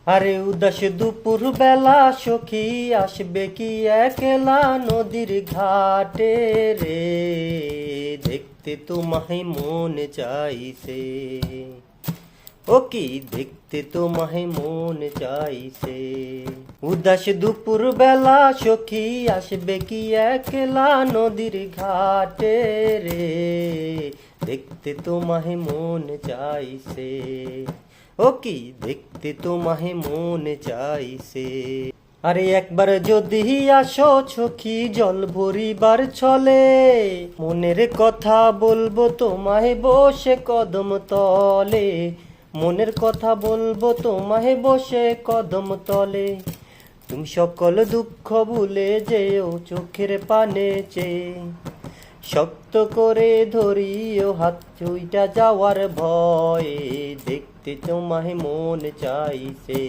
আরে উদাস দুপুর বেলা সখী আসবে কি একলা নদীর ঘাটে রে, দেখতে তোমায় মন চাইছে। ও কি দেখতে তোমায় মন চাইছে। উদাস দুপুর বেলা সখী আসবে কি একলা নদীর ঘাটে রে, দেখতে তোমায় মন চাইছে। ও কি দেখতে তোমায় মন চাইছে। আরে একবার যদি আসো সখী জল ভরিবার ছলে, মনের কথা বলবো তোমায় বসে কদম তলে। মনের কথা বলবো তোমায় বসে কদম তলে। তুমি সকল দুঃখ ভুলে যেও চোখের পানে চেয়ে, শক্ত করে ধরিও হাত চুইটা যাওয়ার ভয়ে, দেখতে তোমায় মন চাইছে।